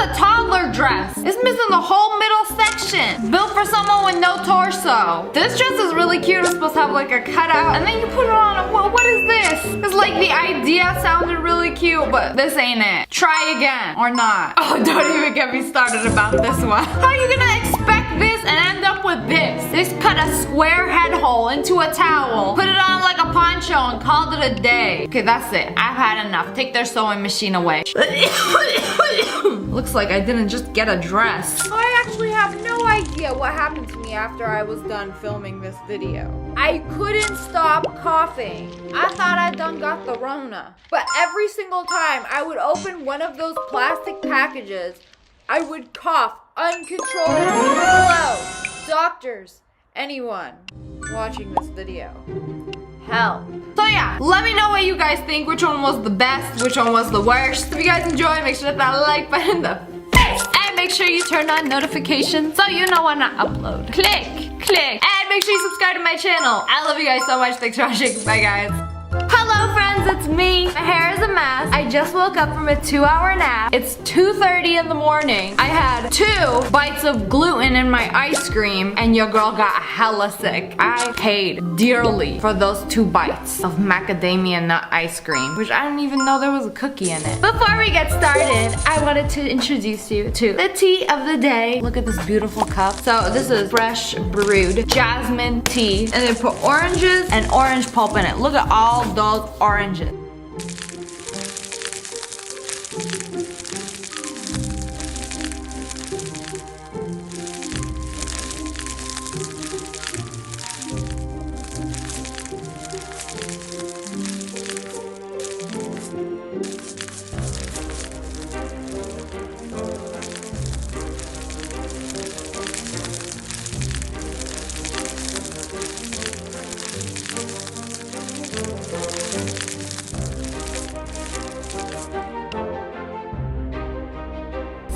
a toddler dress. It's missing the whole middle section. Built for someone with no torso. This dress is really cute. It's supposed to have like a cutout. And then you put it on. What is this? It's like the idea sounded really cute, but this ain't it. Try again. Or not. Oh, don't even get me started about this one. How are you gonna expect this and end up with this? This cut a square head hole into a towel. Put it on like a poncho and called it a day. Okay, that's it. I've had enough. Take their sewing machine away. Looks like I didn't just get a dress. I actually have no idea what happened to me after I was done filming this video. I couldn't stop coughing. I thought I done got the Rona. But every single time I would open one of those plastic packages, I would cough uncontrollably. Hello, doctors, anyone watching this video, help. So yeah, let me know what you guys think. Which one was the best? Which one was the worst? If you guys enjoy, make sure to hit that like button in the face. And make sure you turn on notifications so you know when I upload. Click. And make sure you subscribe to my channel. I love you guys so much. Thanks for watching. Bye guys. Hello friends, it's me. My hair is a mess. I just woke up from a 2-hour nap. It's 2:30 in the morning. I had 2 bites of gluten in my ice cream and your girl got hella sick. I paid dearly for those 2 bites of macadamia nut ice cream, which I didn't even know there was a cookie in it. Before we get started, I wanted to introduce you to the tea of the day. Look at this beautiful cup. So this is fresh brewed jasmine tea, and they put oranges and orange pulp in it. Look at all those oranges.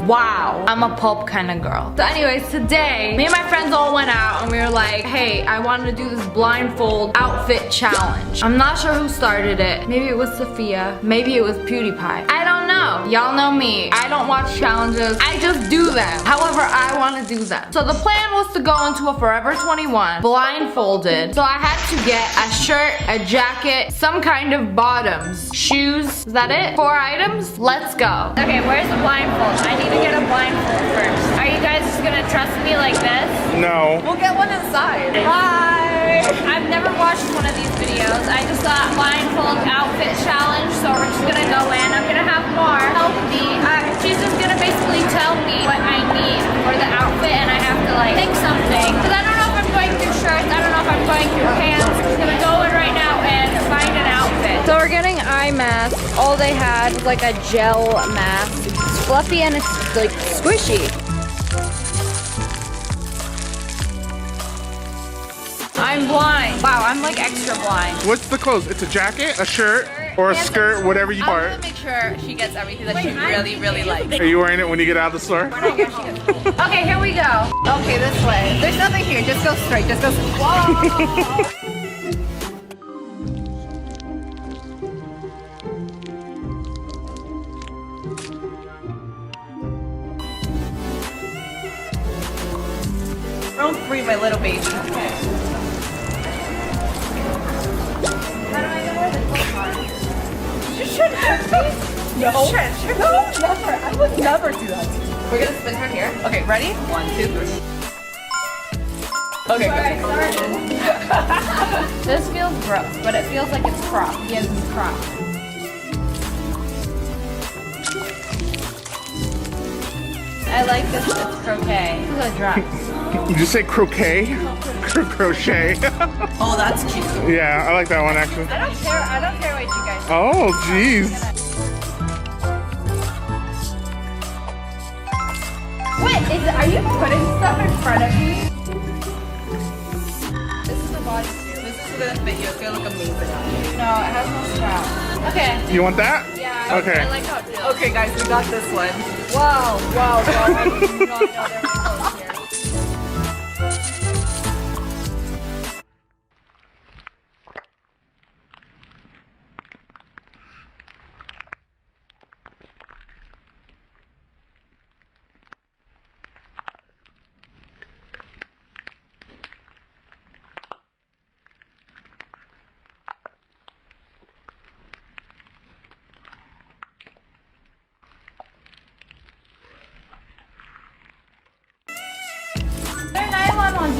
Wow, I'm a pulp kind of girl. So anyways, today, me and my friends all went out and we were like, hey, I wanted to do this blindfold outfit challenge. I'm not sure who started it. Maybe it was Sophia. Maybe it was PewDiePie. I don't know. Y'all know me. I don't watch challenges. I just do them. However, I want to do them. So the plan was to go into a Forever 21 blindfolded. So I had to get a shirt, a jacket, some kind of bottoms, shoes. Is that it? 4 items? Let's go. Okay, where's the blindfold? I need to get a blindfold first. Are you guys just gonna trust me like this? No. We'll get one inside. Hi! I've never watched one of these videos. I just got blindfold outfit challenge, so we're just gonna go in. I'm gonna have Mar help me. She's just gonna basically tell me what I need for the outfit, and I have to like pick something. Because I don't know if I'm going through shirts, I don't know if I'm going through pants. I'm just gonna go in right now and find an outfit. So we're getting eye masks. All they had was like a gel mask. It's fluffy and it's like squishy. I'm blind. Wow, I'm like extra blind. What's the clothes? It's a jacket, a shirt, or a skirt, whatever you part. I'm gonna make sure she gets everything that she really likes. Are you wearing it when you get out of the store? Okay, here we go. Okay, this way. There's nothing here. Just go straight. Just go straight. Whoa. Don't free my little baby. Okay. How do I know where the clothes are? You shouldn't have me. No. No, never. I would never do that to you. We're gonna spin her here. Okay, ready? 1, 2, 3. Okay, go. This feels gross, but it feels like it's crop. Yes, it's crop. I like this. It's croquet. This is a dress. Did you say croquet? Crochet. Oh, that's cute. Yeah, I like that one actually. I don't care what you guys do. Oh, jeez. Wait, are you putting stuff in front of me? This is the bodysuit. This is gonna fit you. It's gonna look amazing on you. No, it has no strap. Okay. You want that? Yeah. Okay. I like how it feels. Okay, guys, we got this one. Wow. I did not know there were clothes here.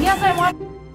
Yes, I want.